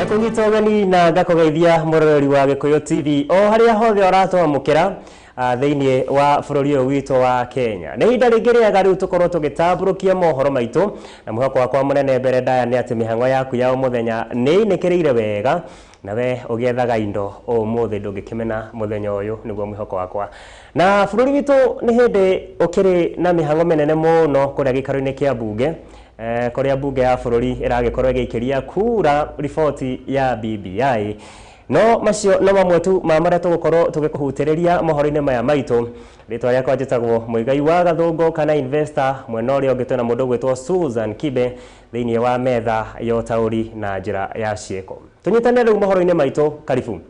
kũnyita ũgeni na ngakogeithia mũroreri wa Gikuyu TV o harĩa hothe ũratwamũkĩra thĩinĩ wa bũrũri ũyũ witũ wa Kenya. Nĩ ihinda rĩngĩ rĩega rĩu tũkorwo tũgĩtambũrũkia mohoro maitũ, na mwĩhoko wakwa mũnene mbere ndaya nĩ atĩ mĩhang'o yaku ya mũthenya nĩ inĩkĩrĩire wega, nawe ũgĩethaga indo ũmũthĩ ndũngĩkĩmena mũthenya ũyũ, nĩguo mwĩhoko wakwa. Na bũrũri witũ nĩ hĩndĩ ũkĩrĩ na mĩhang'o mĩnene mũno kũrĩa gĩikaro-inĩ kĩa mbunge, kũrĩa mbunge ya bũrũri ĩragĩkorwo ĩgĩikĩria kura riboti ya BBI. No macio no mamwe tu ma marĩa tũgũkorwo tũgĩkũhutĩrĩria mohoro-inĩ maya maitũ. Rĩtwa rĩakwa njĩtagwo Mũigai wa Gathũngũ kana investor, mwena ũrĩa ũngĩ twĩna mũndũ ũgwĩtwo Susan Kibe thĩinĩ wa metha ya ũtaũri na njĩra ya ciĩko. Tũnyitanĩre rĩu mohoro-inĩ maitũ, karibu.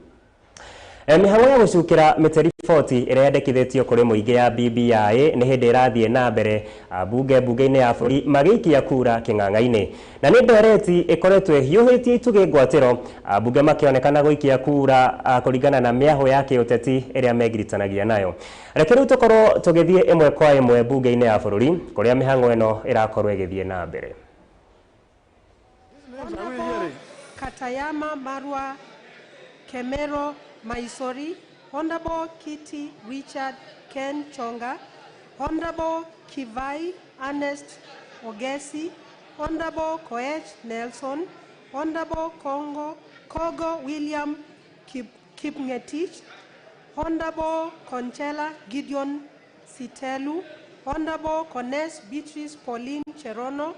Mĩhang'o ya gũcukĩra mĩtĩ riboti ĩrĩa yendekithĩtio kũrĩ mũingĩ ya BBI nĩ hĩndĩ ĩrathiĩ na mbere, mbunge-inĩ ya bũrũri magĩikia kura kĩng'ang'a-inĩ. Na nĩ ndereti ĩkoretwo ĩhiũhĩtie itugĩ ngwatĩro, mbunge makĩonekana gũikia kura kũringana na mĩahũ ya kĩũteti ĩrĩa megiritanagia nayo. Reke rĩu tũkorwo tũgĩthiĩ ĩmwe kwa ĩmwe mbunge-inĩ ya bũrũri kũrĩa mĩhang'o ĩno ĩrakorwo ĩgĩthiĩ na mbere. Katayama Marwa Kemero Maisori, Honorable Kitty Richard Ken Chonga, Honorable Kivai Ernest Ogesi, Honorable Koech Nelson, Honorable Kogo William Kipngetich, Honorable Conchela Gideon Sitelu, Honorable Kones Beatrice Pauline Cherono,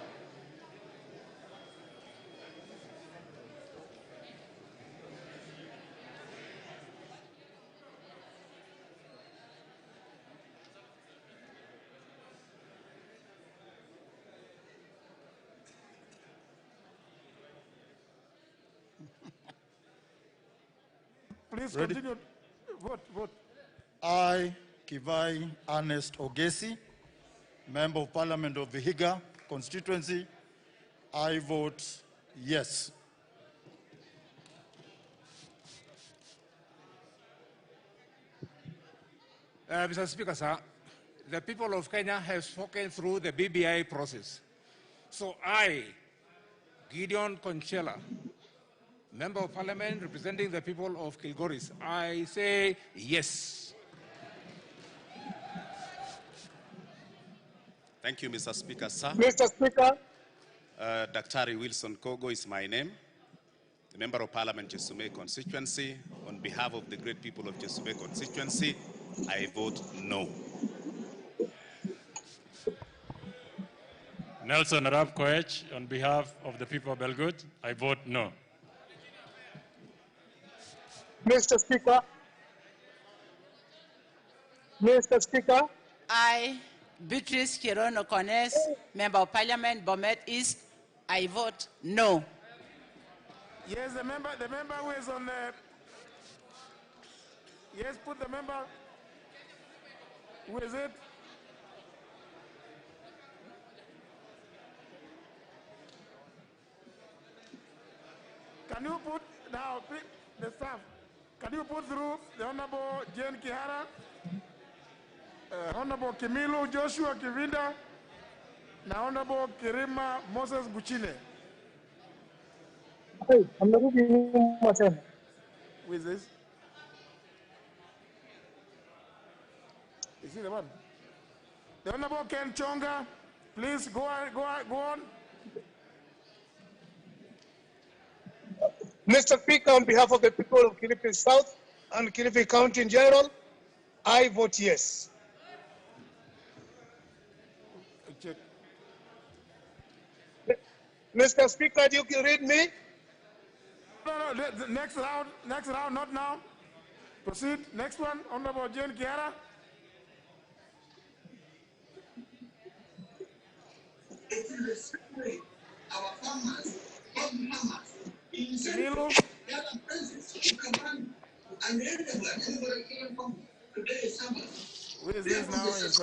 Please continue. Vote. I, Kivai Ernest Ogesi, Member of Parliament of Vihiga constituency, I vote yes. Mr. Speaker, sir, the people of Kenya have spoken through the BBI process. So I, Gideon Conchela, Member of Parliament representing the people of Kilgoris, I say yes. Thank you, Mr. Speaker, sir. Mr. Speaker. Dr. Wilson Kogo is my name, the Member of Parliament, Jesume constituency. On behalf of the great people of Jesume constituency, I vote no. Nelson Arab Koech, on behalf of the people of Belgut, I vote no. Mr. Speaker. Mr. Speaker. I, Beatrice Cherono Kones, Member of Parliament, Bomet East, I vote no. Yes, the member who is on the... Yes, put the member. Who is it? Can you put now, the staff, can you put through the Honorable Jane Kihara, Honorable Kimilu Joshua Kivinda, and Honorable Kirima Moses Buchine? Hey, I'm not reading myself. Who is this? Is he the one? The Honorable Ken Chonga, please go on. Mr. Speaker, on behalf of the people of Kilifi South and Kilifi County in general, I vote yes. Check. Mr. Speaker, you can read me? No, next round, not now. Proceed. Next one, Honorable Jane Kiara. Our farmers, Kimilu. Where is this now? Is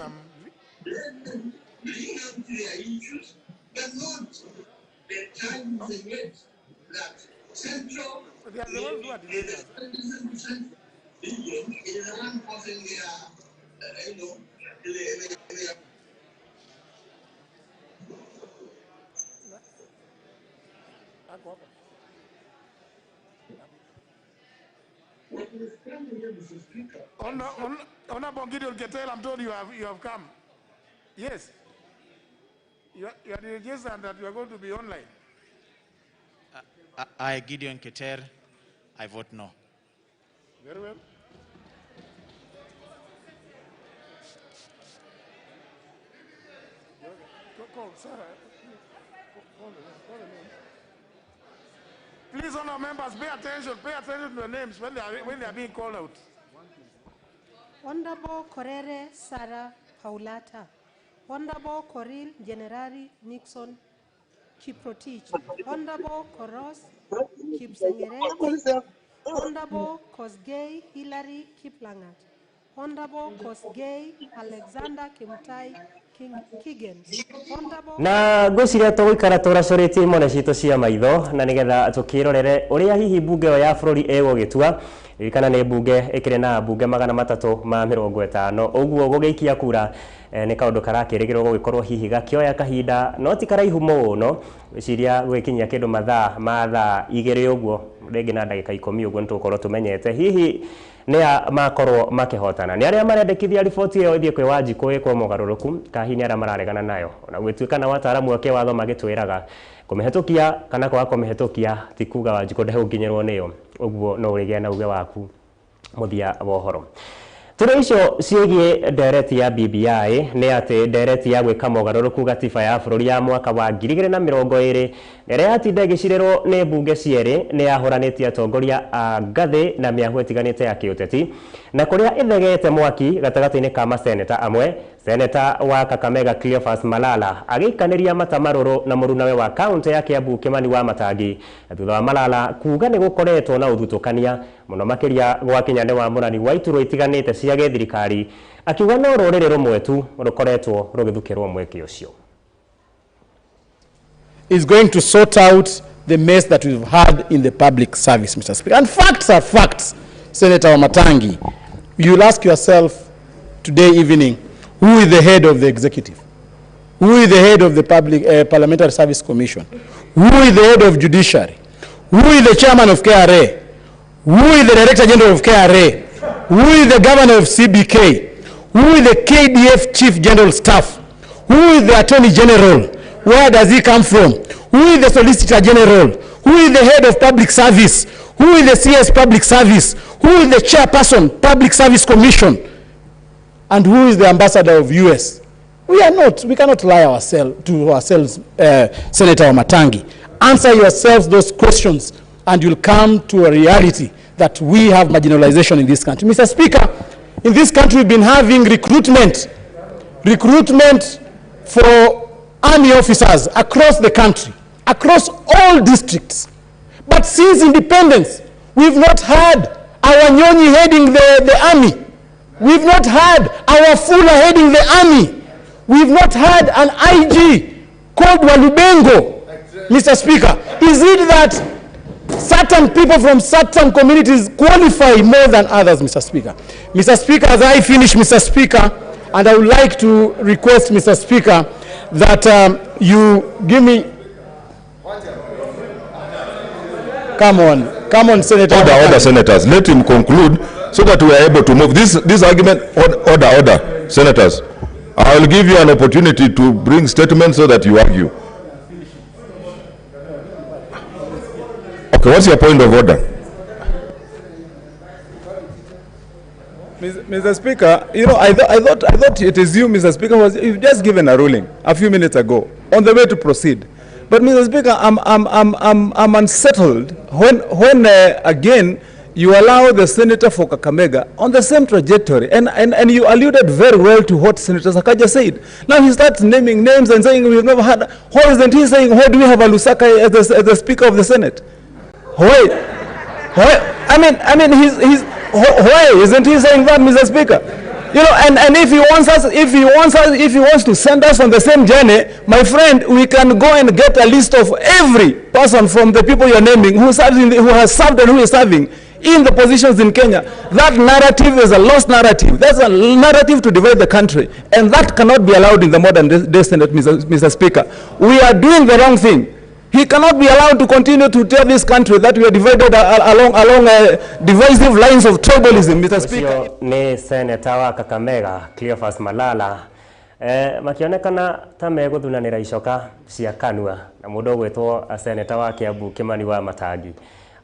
but not the time of the wait that central they are the ones who are delayed. is around causing Honorable Gideon Ketel, I'm told you have come. Yes. You are registered that you are going to be online. I, Gideon Keter, I vote no. Very well. Call Sarah. Please, honour members, pay attention to the names when they are being called out. Honorable Korere Sarah Paulata. Honorable Coril Generari Nixon Kiprotich. Honorable Koros Kipsengere. Honorable Kosgei Hilary Kiplangat. Honorable Kosgei Alexander Kimutai Kigens. Na ngwiciria tugikara turacoretie imone citũ cia maitho na nigetha tukirorere uria hihi bunge ya bururi egũgĩtua kana nĩ bunge ĩkĩrĩ na bunge 350 ũguo gũgĩikia kura nĩ kaũndũ karakĩrĩgĩrwo gũgĩkorwo hihi gakĩoya kahinda no ti karaihu mũno gwĩciria gwĩkinyia kĩndũ mathaa 2 ũguo rĩngĩ na ndagĩka 10 ũguo nĩtũgũkorwo tũmenyete hihi nĩa makorwo makĩhotana nĩ arĩa marendekithia riboti ĩyo ĩthiĩ kwĩ Wanjikũ ĩkwo mũgarũrũku kahinya arĩa mararegana nayo na gwĩtuĩka na wataaramu ake watho magĩtwĩraga kũmĩhetũkia kana kwaga kũmĩhetũkia ti kuga Wanjikũ ndegũkinyĩrwo nĩyo ũguo no ũrĩgĩa na uge waku mũthia wa ũhoro. Tũrĩ icio ciĩgiĩ ndereti ya BBI nĩ atĩ ndereti ya gwĩka mogarũrũku gatiba ya bũrũri ya mwaka wa 2020 ĩrĩa yatinda ĩgĩcirĩrwo nĩ mbunge cierĩ nĩ yahũranĩtie atongoria a ngathĩ na mĩahũ ĩtiganĩte ya kĩũteti na kũrĩa ĩthegete mwaki gatagatĩ-inĩ ka maseneta amwe. Seneta wa Kakamega Cleophas Malala agĩikanĩria mata marũrũ na mũrunawe wa kaunti ya Kiambu Kimani wa Matangi thutha wa Malala kuga nĩ gũkoretwo na ũthutũkania mũno makĩria gwakinya nĩ wa mũrani wa iturwa itiganĩte cia gĩthirikari akiuga no rũrĩrĩ rũmwe tu rũkoretwo rũgĩthukĩrwo mweke ũcio. Is going to sort out the mess that we've had in the public service, Mr. Speaker. And facts are facts, Senator Wamatangi. You'll ask yourself today evening, who is the head of the executive? Who is the head of the Parliamentary Service Commission? Who is the head of judiciary? Who is the chairman of KRA? Who is the director general of KRA? Who is the governor of CBK? Who is the KDF chief general staff? Who is the attorney general? Where does he come from? Who is the solicitor general? Who is the head of public service? Who is the CS public service? Who is the chairperson public service commission? And who is the ambassador of US? We cannot lie to ourselves, Senator Wamatangi. Answer yourselves those questions and you'll come to a reality that we have marginalization in this country. Mr. Speaker, in this country we've been having recruitment for army officers across the country, across all districts. But since independence, we've not had our Nyonyi heading the army. We've not had our Fula heading the army. We've not had an IG called Walubengo. Mr. Speaker, is it that certain people from certain communities qualify more than others, Mr. Speaker? Mr. Speaker, as I finish, Mr. Speaker, and I would like to request, Mr. Speaker, that you give me... Come on, Senator. Order, senators. Let him conclude so that we are able to move this argument. Order, senators. I will give you an opportunity to bring statements so that you argue. Okay, what's your point of order? Mr. Speaker, you know, I thought it is you, Mr. Speaker, you've just given a ruling a few minutes ago on the way to proceed. But Mr. Speaker, I'm unsettled when again you allow the senator for Kakamega on the same trajectory, and you alluded very well to what Senator Sakaja said. Now he starts naming names and saying we've never had. Why isn't he saying why do we have a Lusaka as the Speaker of the Senate? Why? I mean why isn't he saying that, Mr. Speaker? You know, and if he wants to send us on the same journey, my friend, we can go and get a list of every person from the people you're naming who has served and who is serving in the positions in Kenya. That narrative is a lost narrative. That's a narrative to divide the country, and that cannot be allowed in the modern day Senate, Mr. Speaker. We are doing the wrong thing. He cannot be allowed to continue to tell this country that we are divided along divisive lines of tribalism, Mr. Speaker. Ni Senator wa Kakamega, Cleophas Malala, makionekana ta meguthunanira icoka cia kanua na mundu gwitwo Senator wa Kiambu Kimani wa Matangi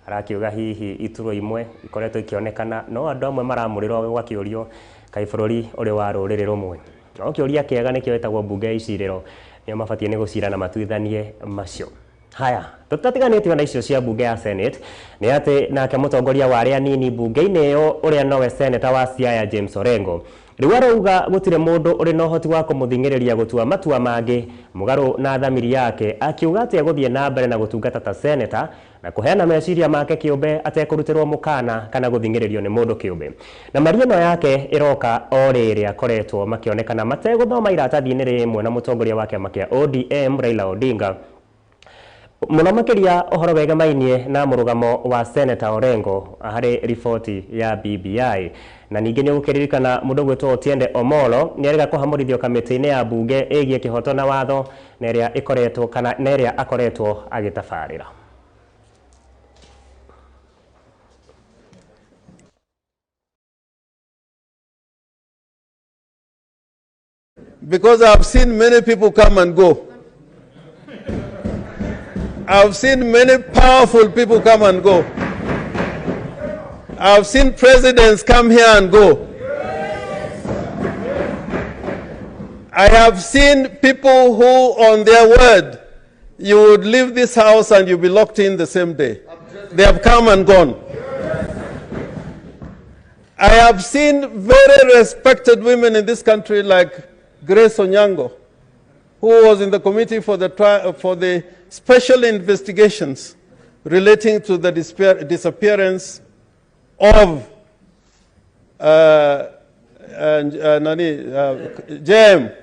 arakiuga hihi ituro imwe ikoretwo ikionekana no andu amwe maramurirwo gwa kiurio kai bururi uri wa ruriri rumwe no kiuria kiega nikio etagwo bunge iciriro nio mabatie ni gucirana matuithanie macio. Haya, tutatiganitio na icio cia bunge ya Senate ni ati nake mutongoria wa aria nini bunge-ini yo uria nowe Senator wa Siaya James Orengo riu arauga gutire mundu uri no hoti wa kumuthingiriria gutua matua mangi mugaru na thamiri yake akiuga ati aguthie na mbere na gutungata ta Senator na kuheana meciria make kiumbe atekurutirwo mukana kana guthingiririo ni mundu kiumbe na mariano yake iroka o riri akoretwo makionekana mateguthoma iratathi-ini rimwe na mutongoria wake makia ODM Raila Odinga muno makiria ohoro wegamainie na murugamo wa Senator Orengo hari ripoti ya BBI na ningi ni gukiririkana mundu gwitwo Otiende Omolo ni arega kuhamurithio kamiti-ini ya bunge egie kihoto na watho na iria ikoretwo kana na iria akoretwo agitafarira. Because I've seen many people come and go. I've seen many powerful people come and go. I've seen presidents come here and go. I have seen people who, on their word, you would leave this house and you'll be locked in the same day. They have come and gone. I have seen very respected women in this country like Grace Onyango, who was in the committee for the special investigations relating to the disappearance of JM.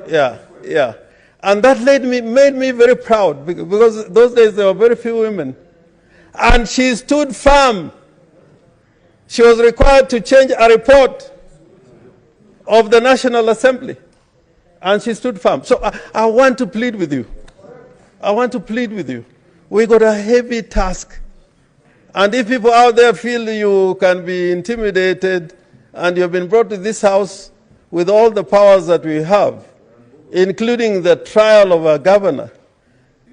Yeah. And that made me very proud because those days there were very few women. And she stood firm. She was required to change a report of the National Assembly. And she stood firm. So I want to plead with you. I want to plead with you. We got a heavy task. And if people out there feel you can be intimidated and you've been brought to this house with all the powers that we have, including the trial of a governor,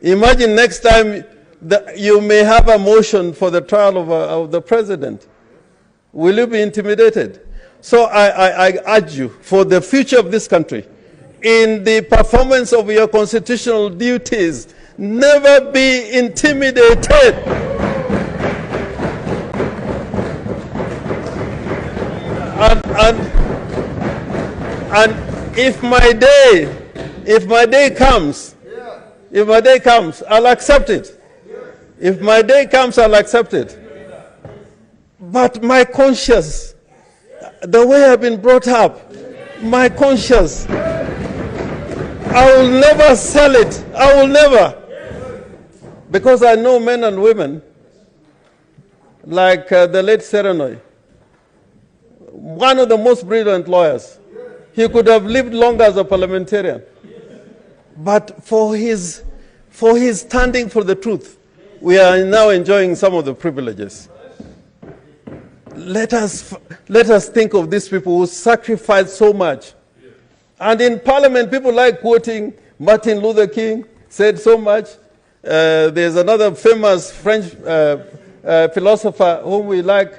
imagine next time that you may have a motion for the trial of the president. Will you be intimidated? So I urge you, for the future of this country, in the performance of your constitutional duties, never be intimidated. And if my day comes, I'll accept it. If my day comes, I'll accept it. But my conscience, the way I've been brought up, my conscience, I will never sell it. I will never. Because I know men and women, like the late Serenoi, one of the most brilliant lawyers. He could have lived longer as a parliamentarian. But for his standing for the truth, we are now enjoying some of the privileges. Let us think of these people who sacrificed so much. And in Parliament, people like quoting Martin Luther King, said so much. There's another famous French philosopher whom we like,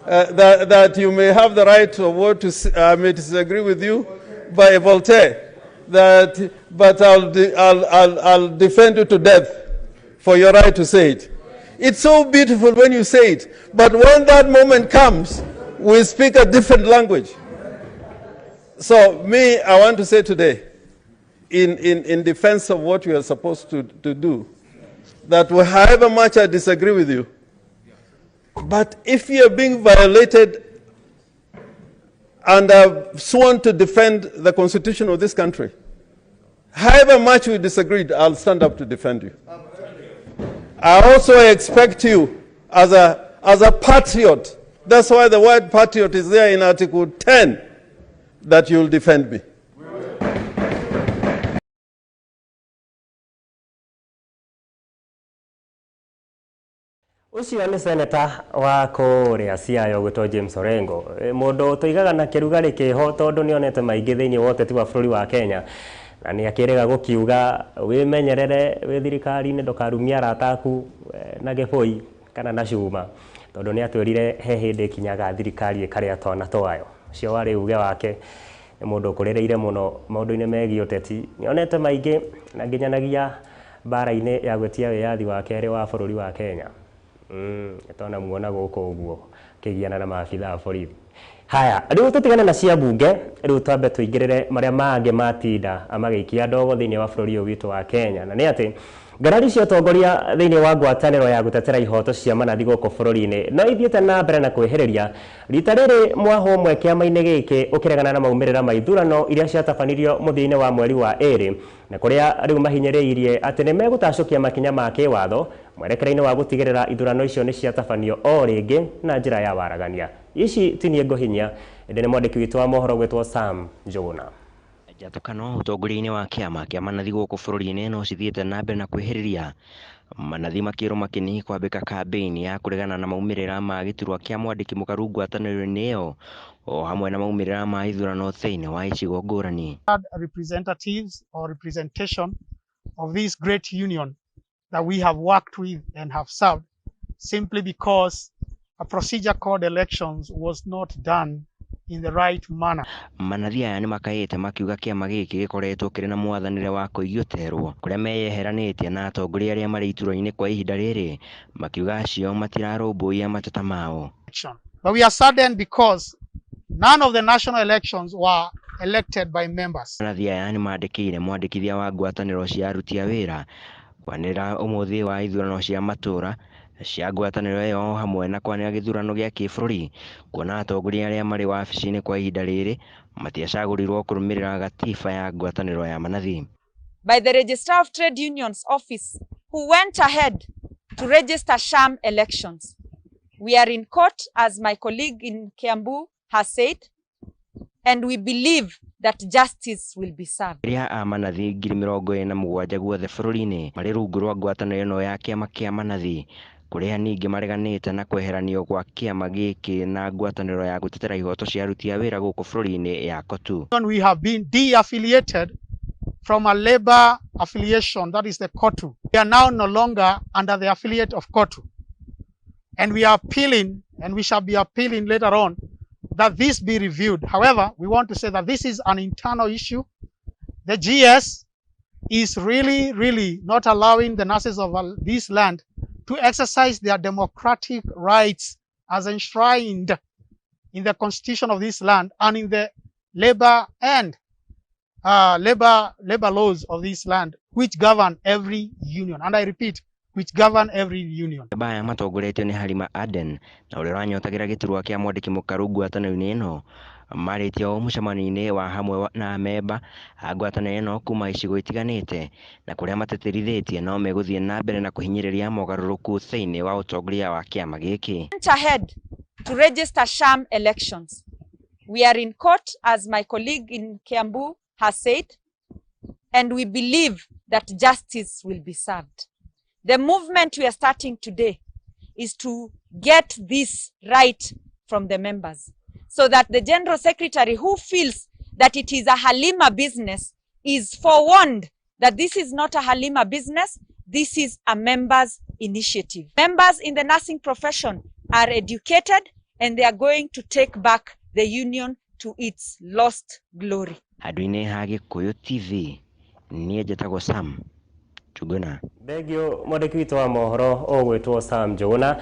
that you may have the right of what to I may disagree with you, by Voltaire. But I'll defend you to death for your right to say it. It's so beautiful when you say it, but when that moment comes, we speak a different language. So I want to say today, in defense of what we are supposed to do, that however much I disagree with you, but if you are being violated and I've sworn to defend the Constitution of this country, however much we disagreed, I'll stand up to defend you. I also expect you as a patriot. That's why the word patriot is there in Article 10, that you'll defend me. Ucio ni seneta wa kuria Siaya gwitwo James Orengo mundu tuigaga na kirugari kiho tondu ni onete maingi thiini wa uteti wa bururi wa Kenya na ni akirega gukiuga wimenyerere wi thirikari ni ndukarumia arataku na giboi kana na cuma tondu ni atwirire he hindi kinyaga thirikari ikaria twana twayo cio wari uge wake ni mundu kurireire muno maundu-ini megi uteti ni onete maingi na nginyanagia bara-ini ya gwetia wiyathi wa keri wa bururi wa Kenya etona muona guko uguo kigiana na maafitha a borithi. Haya, riu tutigane na cia bunge, riu twambe tuingirire maria mangi matinda amagiikia ndogo thiini wa bururi witu wa Kenya na ni ati ngarari cia utongoria thiini wa ngwataniro ya gutetera ihoto cia manathi guko bururi-ini no ithiete na mbere na kwihiriria rita riri mwaho mwe kiama-ini giki ukiregana na maumirira ma ithurano iria ciatabanirio muthia-ini wa mweri wa eri na kuria riu mahinyiriirie ati ni megutacukia makinya ma kiwatho mwerekera-ini wa gutigirira ithurano icio ni ciatabanio o ringi na njira ya waragania. Ici tinie nguhinya indi ni mwandiki witu wa mohoro gwitwo Sam Njuguna. Njathukano utongoria-ini wa kiama kia manathi guku bururi-ini no cithiete na mbere na kwihiriria manathi makiro makini kwambika kampeni ya kuregana na maumirira ma giturwa kia mwandiki mukaru ngwataniro-ini iyo o hamwe na maumirira ma ithurano thiini wa icigo ngurani. Representatives or representation of this great union that we have worked with and have served simply because a procedure called elections was not done in the right manner. Manathi aya ni makaite makiuga kiama giki gikoretwo kiri na mwathanire wa kuigioterwo kuria meyeheranitie na atongoria aria mari itura-ini kwa ihinda riri makiuga acio matirarumbuia mateta mao. But we are saddened because none of the national elections were elected by members. Manathi aya ni mandikire mwandikithia wa ngwataniro cia aruti a wira kwanira umuthi wa ithurano cia matura cia ngwataniro iyo hamwe na kwanira githurano gia kibururi kuona atongoria aria mari wabici-ini kwa ihinda riri matiacagurirwo kurumirira gatiba ya ngwataniro ya manathi. By the Registrar of Trade Unions office who went ahead to register sham elections. We are in court, as my colleague in Kiambu has said, and we believe that justice will be served. Ria a manathi 27,000 guothe bururi-ini mari rungu rwa ngwataniro ino ya kiama kia manathi kuria ningi mareganite na kweheranio gwa kiama giki na ngwataniro ya gutetera ihoto cia aruti a wira guku bururi-ini ya Kotu. We have been de-affiliated from a labor affiliation, that is the Kotu. We are now no longer under the affiliate of Kotu. And we are appealing, and we shall be appealing later on, that this be reviewed. However, we want to say that this is an internal issue. The GS is really not allowing the nurses of this land to exercise their democratic rights as enshrined in the constitution of this land and in the labor and labor laws of this land, which govern every union. And I repeat, which govern every union. Baya matongoretio ni Halima Aden na uria uranyotagira giturwa kia mwandiki mukaru ngwataniro-ini ino maritio mucemani-ini wa hamwe na memba a ngwataniro ino kuma icigo itiganite na kuria mateterithitie no meguthie na mbere na kuhinyiriria mogaruruku thiini wa utongoria wa kiama giki. Ahead to register sham elections. We are in court, as my colleague in Kiambu has said, and we believe that justice will be served. The movement we are starting today is to get this right from the members so that the General Secretary who feels that it is a Halima business is forewarned that this is not a Halima business, this is a members' initiative. Members in the nursing profession are educated and they are going to take back the union to its lost glory. Handũ-inĩ ha Gikuyu TV, niĩ njĩtagwo Sam Njuguna. Thengio mwandiki witu wa mohoro ogwitwo Sam Njuguna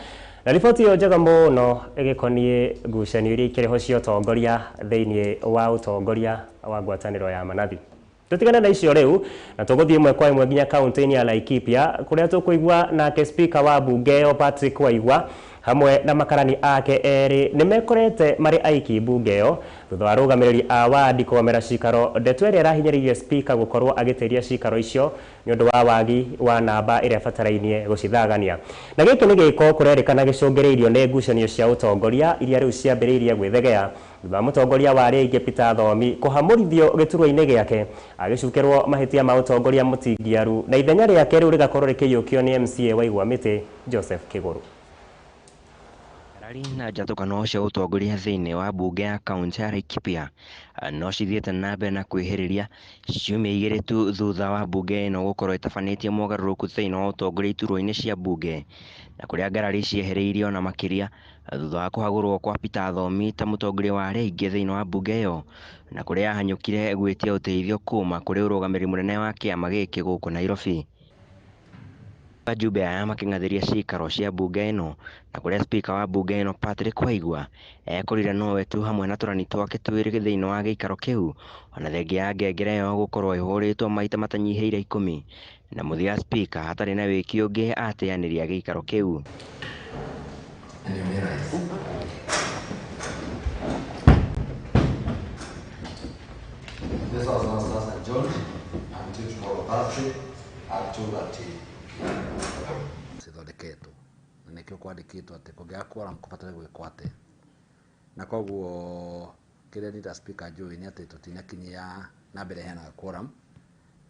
na riboti yo njega muno igikonie ngucanio iria ikiriho cia utongoria thiini wa utongoria wa ngwataniro ya manathi. Tutigana na icio riu na tuguthie imwe kwa imwe nginya kaunti-ini ya Laikipia kuria tukuigua nake speaker wa bunge yo Patrick Waigwa hamwe na makarani ake eri nimekorete mari aiki bunge yo thutha wa rugamiriri a wadi kwamera cikaro ndeto iria irahinyiririe speaker gukorwo agitiria cikaro icio ni undu wa wagi wa namba iria fatarainie gucithagania na giki ni giko kurerikana gicungiriirio ni ngucanio cia utongoria iria riu ciambiriirie gwithegea thutha wa mutongoria wa ringi Peter Thomi kuhamurithio giturwa-ini giake agicukirwo mahitia ma utongoria mutingiaru na ithenya riake riu rigakorwo rikiyukio ni MCA Waigwa Miti Joseph Kiguru. Arĩ na njatũkano cia ũtongoria thĩinĩ wa mbunge ya kaunti ya Laikipia no cithiĩte na mbere na kwĩhĩrĩria ciumia igĩrĩ tu thutha wa mbunge ĩno gũkorwo ĩtabanĩtie mogarũrũku thĩinĩ wa ũtongoria iturwa-inĩ cia mbunge, na kũrĩa ngarari ciehereirio na makĩria thutha wa kũhagũrwo kwa Peter Thomi ta mũtongoria wa arĩa aingĩ thĩinĩ wa mbunge ĩyo, na kũrĩa ahanyũkire gwĩtia ũteithio kuma kũrĩ ũrũgamĩrĩri mũnene wa kĩama gĩkĩ gũkũ Nairobi. Wajumbe aya makĩng'athĩria ciikaro cia mbunge ĩno, na kũrĩa spika wa mbunge ĩno Patrick Waigua ekũrire nowe tu hamwe na tũrani twake twĩrĩ thĩinĩ wa gĩikaro kĩu, ona thengia ya ngengere ĩyo gũkorwo ĩhũrĩtwo maita matanyihĩire 10, na mũthia spika hatarĩ na wĩki ũngĩ ateanĩria gĩikaro kĩu. This was not a judge until tomorrow Thursday at 2:30. Cithondeketwo na nikio kwandikitwo ati kũngĩaga quorum kũbataire gwĩkwo atĩ, na koguo kĩrĩa nita speaker njũĩ nĩ atĩ tũtinakinyia na mbere heanaga quorum,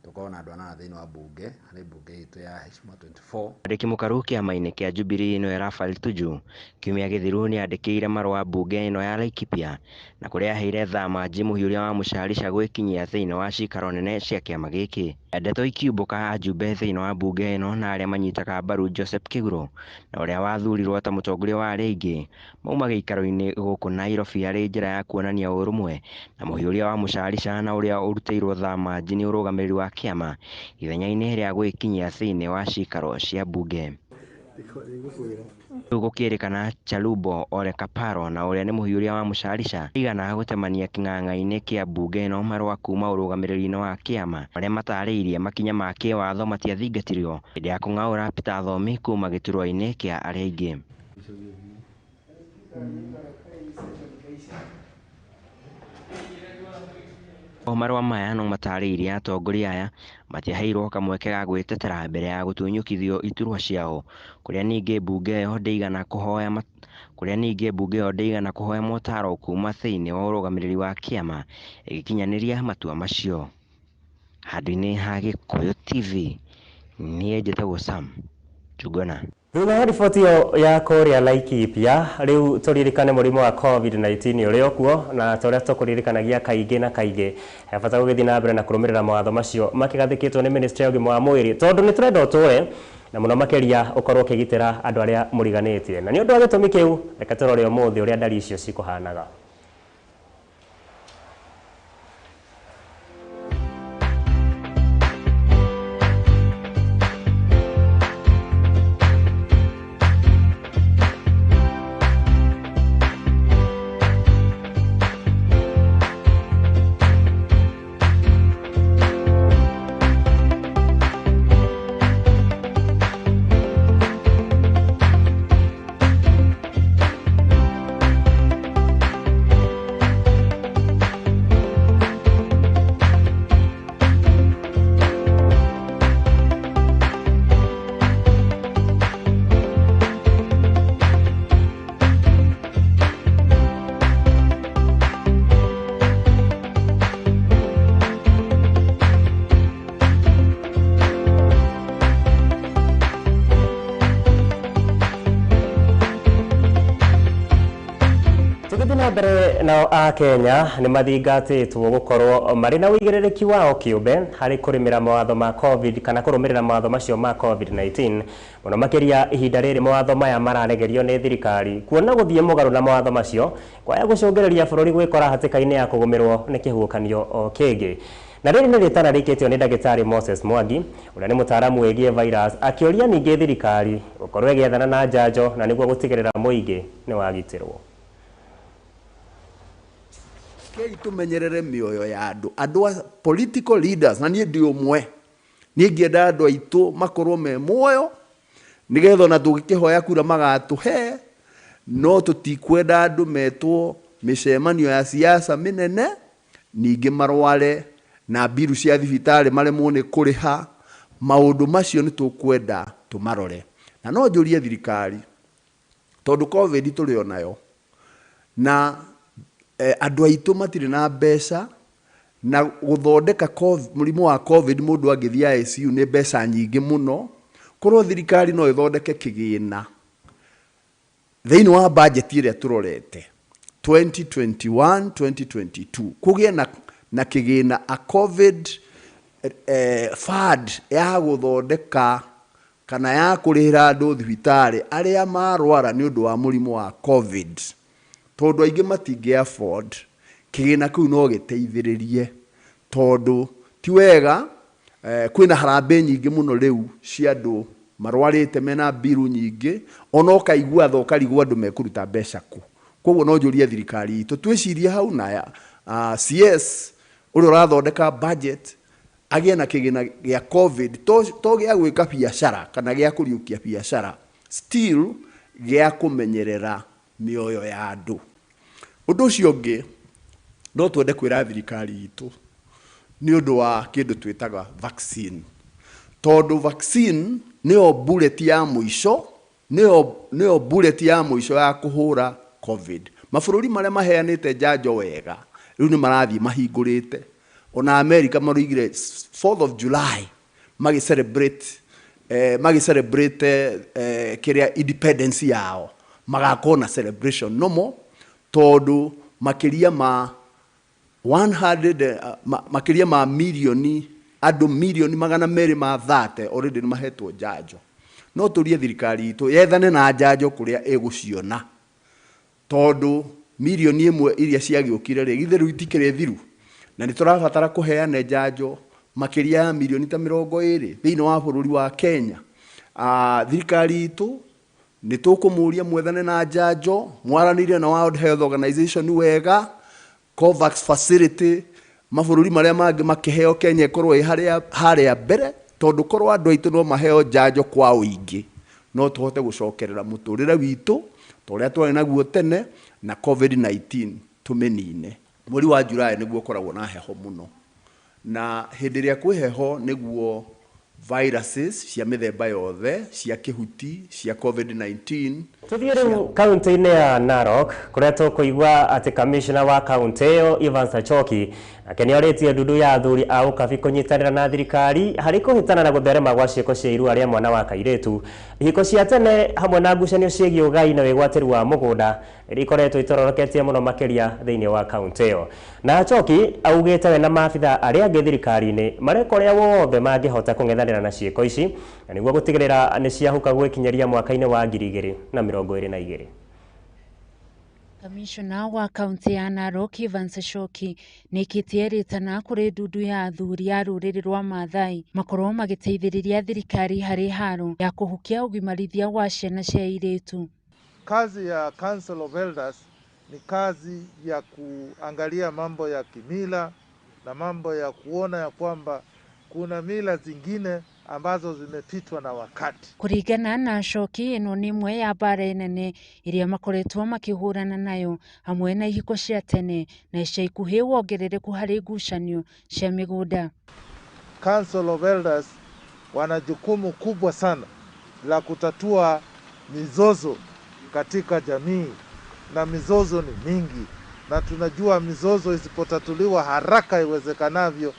tukorwo na andũ anana thĩinĩ wa mbunge harĩ mbunge itũ ya Heshima 24. Mwandĩki mũkaru kĩama-inĩ kĩa Jubilee ĩno Raphael Tuju kiumia gĩthiru nĩ andĩkĩire marũa mbunge ĩno ya Laikipia, na kũrĩa aheire thama mũhiũria wa Mũcharica gwĩkinyia thĩinĩ wa ciikaro nene cia kĩama gĩkĩ. Ndeto ikiumbũka ajumbe thĩinĩ wa mbunge ĩno na arĩa manyitaga mbaru Joseph Kĩgũrũ na ũrĩa wathurirwo ta mũtongoria wa arĩa aingĩ mauma gĩikaro-inĩ gũkũ Nairobi arĩ njĩra ya kuonania ũrũmwe na mũhiũria wa Mũcharica na ũrĩa ũrutĩirwo thama nĩ ũrũgamĩrĩri wa kĩama ithenya-inĩ rĩa gwĩkinyia thĩinĩ wa ciikaro cia mbunge. Rĩu gũkĩrĩkana Chalubo Ole Kaparo na ũrĩa nĩ mũhiũria wa Mũcharica igana gũtemania kĩng'ang'a-inĩ kĩa mbunge ĩno marũa kuma ũrũgamĩrĩri-inĩ wa kĩama marĩa matarĩirie makinya ma kĩwatho matiathingatirio hĩndĩ ya kũng'aũra Peter Thomi kuma gĩturwa-inĩ kĩa arĩa aingĩ. Marũa maya no matarĩirie atongoria aya matiaheirwo kamweke ga gwĩtetera mbere ya gũtunyũkithio iturwa ciao, kũrĩa ningĩ mbunge ĩyo ndĩigana kũhoya motaro kuma thĩinĩ wa ũrũgamĩrĩri wa kĩama ĩgĩkinyanĩria matua macio. Handũ-inĩ ha Gikuyu TV niĩ njĩtagwo Sam Njuguna. Thutha wa riboti ya kũrĩa Laikipia, rĩu tũririkane mũrimũ wa COVID-19 ũrĩa kuo na tũrĩa tũkũririkanagia kaingĩ na kaingĩ. Bata gũgĩthiĩ na mbere na kũrũmĩrĩra mawatho macio makĩgathĩkĩtwo nĩ Ministry ya ũgima wa mwĩrĩ, tondũ nĩ tũrenda ũtũre na mũno makĩria ũkorwo ũkĩgitĩra andũ arĩa mũriganĩtie. Na nĩ ũndũ wa gĩtũmi kĩu, reka tũrore ũmũthĩ ũrĩa ndari icio cikũhanaga. Mbere nao a Kenya nĩ mathingatĩtwo gũkorwo marĩ na ũigĩrĩrĩki wao kĩũmbe harĩ kũrũmĩrĩra mawatho ma COVID kana kũrũmĩrĩra mawatho macio ma COVID-19, mũno makĩria ihinda rĩrĩ mawatho maya mararegerio nĩ thirikari, kuona gũthiĩ mũgarũ na mawatho macio kwaya gũcũngĩrĩria bũrũri gwĩkora hatĩka-inĩ ya kũgũmĩrwo nĩ kĩhuhũkanio o kĩngĩ. Na rĩrĩ nĩ rĩtana rĩkĩtio nĩ ndagĩtarĩ Moses Mwangi ũrĩa nĩ mũtaaramu wĩgiĩ virus, akĩũria ningĩ thirikari gũkorwo ĩgĩethana na njanjo na nĩguo gũtigĩrĩra mũingĩ nĩ wagitĩrwo. Kei tumenyerere mioyo ya andũ political leaders, na niĩ ndĩ ũmwe, niĩ ngĩenda andũ aitũ makorwo me muoyo nĩgetha ona tũngĩkĩhoya kura magatũhe, no tũtikwenda andũ metwo mĩcemanio ya siasa mĩnene ningĩ marware na biru cia thibitarĩ maremwo nĩ kũrĩha. Maũndũ macio nĩ tũkwenda tũmarore, na no njũrie thirikari tondũ COVID tũrĩ onayo na andũ aitũ matirĩ na mbeca, na gũthondeka mũrimũ wa COVID mũndũ angĩthiĩ ICU nĩ mbeca nyingĩ mũno. Korwo thirikari no ĩthondeke kĩgĩna thĩinĩ wa budget ĩrĩa tũrorete 2021-2022 kũgĩe na kĩgĩna a COVID fund ya gũthondeka kana ya kũrĩhĩra andũ thibitarĩ arĩa marwara nĩ ũndũ wa mũrimũ wa COVID, tondũ aingĩ matingĩ afford. Kĩgĩna kĩu no gĩteithĩrĩrie tondũ ti wega kwĩna harambĩ nyingĩ mũno rĩu cia andũ marwarĩte mena biru nyingĩ, ona ũkaigua tha ũkarigwo andũ mekũruta mbeca kũ. Koguo no njũrie thirikari itũ twĩcirie hau na CS ũrĩa ũrathondeka budget agĩe na kĩgĩna gĩa COVID, to gĩa gwĩka biacara kana gĩa kũriũkia biacara, still gĩa kũmenyerera mĩoyo ya andũ. Ũndũ ũcio ũngĩ no twende kwĩra thirikari itũ nĩ ũndũ wa kĩndũ twĩtaga vaccine, tondũ vaccine nĩyo bullet ya mũico, nĩyo bullet ya mũico ya kũhũra COVID. Mabũrũri marĩa maheanĩte njanjo wega rĩu nĩ marathiĩ mahingũrĩte. Ona America maroigire 4th of July magicelebrate kĩrĩa independence yao, magakorwo na celebration nomo, tondũ makĩria ma 100 milioni andũ milioni 230 already nĩ mahetwo njanjo. No tũrie thirikari itũ yethane na njanjo kũrĩa ĩgũciona, tondũ milioni ĩmwe iria ciagĩũkire rĩ githĩ rĩu itikĩrĩ thiru, na nĩ tũrabatara kũheana njanjo makĩria ya milioni ta 20 thĩinĩ wa bũrũri wa Kenya. Thirikari itũ nĩ tũkũmũria mwethane na njanjo, mwaranĩrie na World Health Organization wega, COVAX facility, mabũrũri marĩa mangĩ makĩheo, Kenya ĩkorwo harĩa mbere, tondũ korwo andũ aitũ no maheo njanjo kwa ũingĩ no tũhote gũcokerera mũtũrĩre witũ torĩa twarĩ naguo tene na COVID-19 tũmĩnine. Mweri wa Julai nĩguo ũkoragwo na heho mũno, na hĩndĩ ĩrĩa kwĩ heho nĩguo viruses cia mĩthemba yothe cia kĩhuti cia COVID-19. Tuthiĩ rĩu kaunti-inĩ ya Narok kũrĩa tũkũigua atĩ kamishna wa kaunti ĩyo Evans Achoki nake nĩorĩtie ndundu ya athuri a ũkabi kũnyitanĩra na thirikari harĩ kũhĩtana na gũtherema gwa ciĩko cia irua rĩa mwana wa kairĩtu, ihiko cia tene hamwe na ngucanio ciĩgiĩ ũgai na wĩgwatĩri wa mũgũnda iria ikoretwo itororoketie mũno makĩria thĩinĩ wa kaunti ĩyo. Na Achoki augĩte we na maabitha arĩa angĩ thirikari-inĩ mareka ũrĩa wothe mangĩhota kũng'ethanĩra na ciĩko ici na nĩguo gũtigĩrĩra nĩ ciahuka gwĩkinyeria mwaka-inĩ wa 2022. Kamishna wa kaunti ya Narok Evans Achoki nĩkĩtie rĩtana kũrĩ ndundu ya athuri a rũrĩrĩ rwa Maathai makorwo magĩteithĩrĩria thirikari harĩ haro ya kũhukia ũgimarithia wa ciana cia airĩtu. Kazi ya Council of Elders ni kazi ya kuangalia mambo ya kimila na mambo ya kuona ya kwamba kuna mila zingine ambazo zimepitwa na wakati. Kũringana na Achoki, ĩno nĩ ĩmwe ya mbara nene iria makoretwo makĩhũrana nayo hamwe na ihiko cia tene na ica ikuhĩ wongerereku harĩ ngucanio cia mĩgũnda. Council of Elders wana jukumu kubwa sana la kutatua mizozo katika jamii, na mizozo ni mingi, na tunajua mizozo isipotatuliwa haraka iwezekanavyo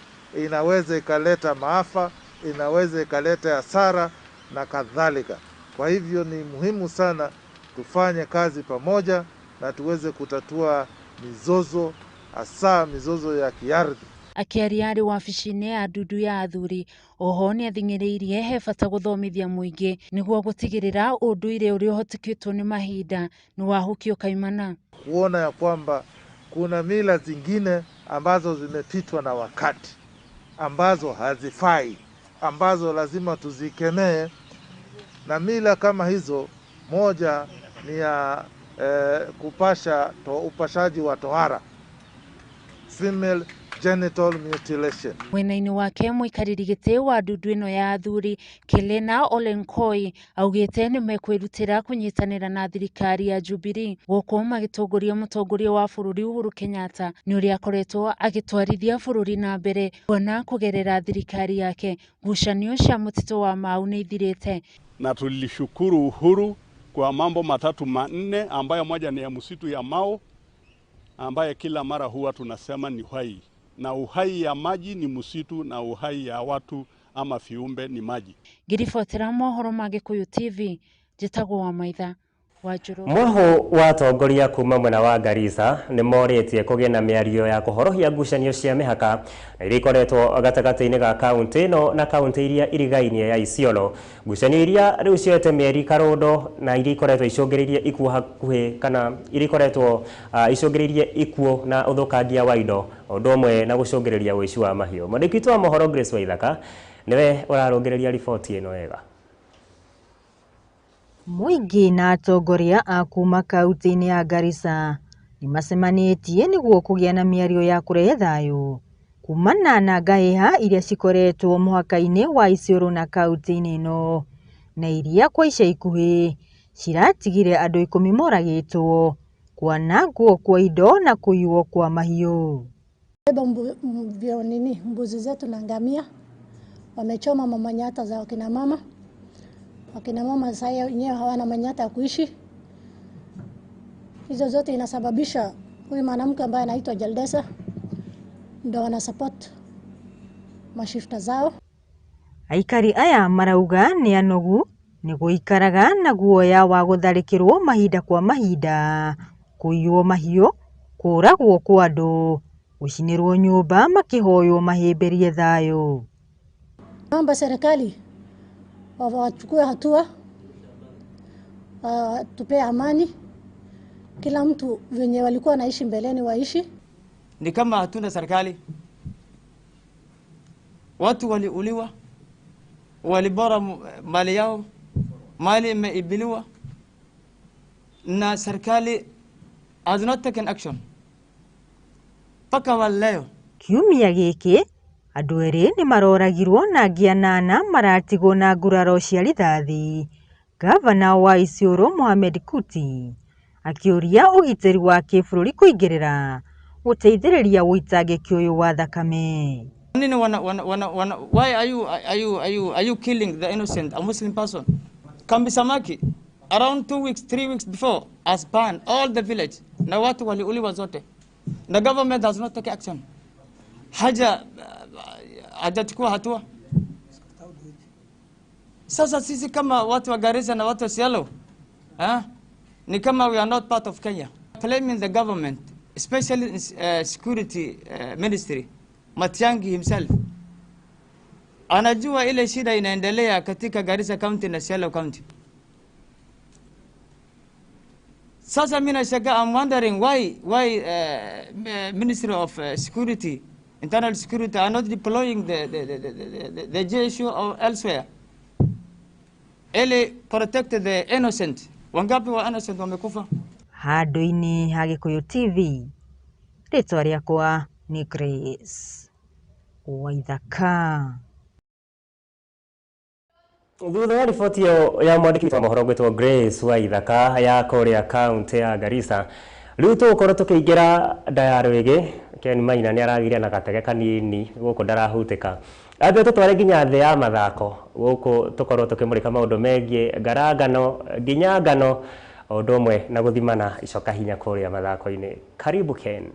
inaweza ikaleta maafa, inaweza ikaleta hasara na kadhalika. Kwa hivyo ni muhimu sana tufanye kazi pamoja na tuweze kutatua mizozo, hasa mizozo ya kiardhi. Akiaria arĩ wabici-inĩ ya ndundu ya athuri, oho nĩ athing'ĩrĩirie he bata gũthomithia mũingĩ nĩguo gũtigĩrĩra ũndũire ũrĩa ũhoteketwo nĩ mahinda nĩ wahukio kaimana. Kuona ya kwamba kuna mila zingine ambazo zimepitwa na wakati, ambazo hazifai, ambazo lazima tuzikemee, na mila kama hizo moja ni ya upashaji wa tohara, female genital mutilation. Mwena-inĩ wake mũikarĩri gĩtĩ wa ndundu ĩno ya athuri Kelena Olenkoi augĩte nĩ mekwĩrutĩra kũnyitanĩra na thirikari ya Jubilee gũkũ magĩtongoria mũtongoria wa bũrũri Uhuru Kenyatta nĩ ũrĩa akoretwo agĩtwarithia bũrũri na mbere, kuona kũgerera thirikari yake ngucanio cia mũtitũ wa Mau nĩ ithirĩte. Na tulishukuru Uhuru kwa mambo matatu manne, ambayo moja ni ya msitu ya Mau ambaye kila mara huwa tunasema ni uhai, na uhai ya maji ni msitu, na uhai ya watu ama viumbe ni maji. Ngiribotera mohoro ma Gikuyu TV, njĩtagwo Wamaitha. Mwaho wa atongoria kuma mwena wa Garissa nĩ morĩtie kũgĩa na mĩario ya kũhorohia ngucanio cia mĩhaka na iria ikoretwo gatagatĩ-inĩ ga kaunti ĩno na kaunti iria irigainie ya Isiolo. Ngucanio iria rĩu cioete mĩeri karũndo na iria ikoretwo icũngĩrĩirie ikuũ hakuhĩ kana iria ikoretwo icũngĩrĩirie ikuũ na ũthũkangia wa indo ũndũ ũmwe na gũcũngĩrĩria ũici wa mahiũ. Mwandĩki witũ wa mohoro Grace Waithaka nĩwe ũrarũngĩrĩria riboti ĩno wega. Mũingĩ na atongoria a kuma kaunti-inĩ ya Garissa nĩ macemanĩtie nĩguo kũgĩa na mĩario ya kũrehe thayũ kumana na ngahĩha iria cikoretwo mũhaka-inĩ wa Isiolo na kaunti-inĩ ĩno na iria kwa ica ikuhĩ ciratigire andũ 10 moragĩtwo, kwanangwo kwa indo na kũiywo kwa mahiũ. Mbuzi zetu na ngamia wamechoma mamanyata za wakina mama. Wakina mama sasa wenyewe hawana manyata ya kuishi. Hizo zote inasababisha huyu mwanamke ambaye anaitwa Jaldesa ndo wana support mashifta zao. Aikari aya marauga nĩ anogu nĩ gũikaraga na guoya wa gũtharĩkĩrwo mahinda kwa mahinda, kũiywo mahiũ, kũragwo kwa andũ, gũcinĩrwo nyũmba makĩhoywo mahĩmbĩrie thayũ. Naomba serikali wachukue hatua, tupe amani, kila mtu venye walikuwa naishi mbeleni waishi. Ni kama hatuna serikali, watu waliuliwa, walibora mali yao, mali imeibiliwa na serikali has not taken action paka wa leo. Kiumia gĩkĩ andũ erĩ nĩ maroragirwo na angĩ 8 maratigwo na nguraro cia rithathi. Gavana wa Isiolo Mohamed Kuti akĩũria ũgitĩri wa kĩbũrũri kũingĩrĩra gũteithĩrĩria ũitangĩki ũyũ wa thakame. Why are you killing the innocent, a Muslim person? Kambi Samaki around 2 weeks 3 weeks before has banned all the village na watu waliuliwa zote. The government has not taken action. Hajachukua hatua. Sasa sisi kama watu wa Garissa na watu wa Isiolo, ni kama we are not part of Kenya. Blaming the government, especially security ministry, Matiang'i himself. Anajua ile shida inaendelea katika Garissa County na Isiolo County. Sasa mimi nashangaa, I'm wondering why Ministry of Security, Internal Security are not deploying the JSU or elsewhere. Ele protect the innocent. Wangapi wa innocent wamekufa? Handũ-inĩ ha Gikuyu TV, rĩtwa rĩakwa nĩ Grace Waithaka. Thutha wa riboti ya mwandĩki wa mohoro gwĩtwo Grace Waithaka ya kũrĩa kaunti ya Garissa, rĩu tũgũkorwo tũkĩingĩra ndayaro ĩngĩ. Ken Maina nĩ aragĩire na gatege kanini gũkũ ndarahutĩka. Ambe tũtware nginya thĩ ya mathako gũkũ tũkorwo tũkĩmũrĩka maũndũ megiĩ ngarangano nginya ngano ũndũ ũmwe na gũthimana icoka hinya kũrĩa mathako-inĩ. Karibu Ken.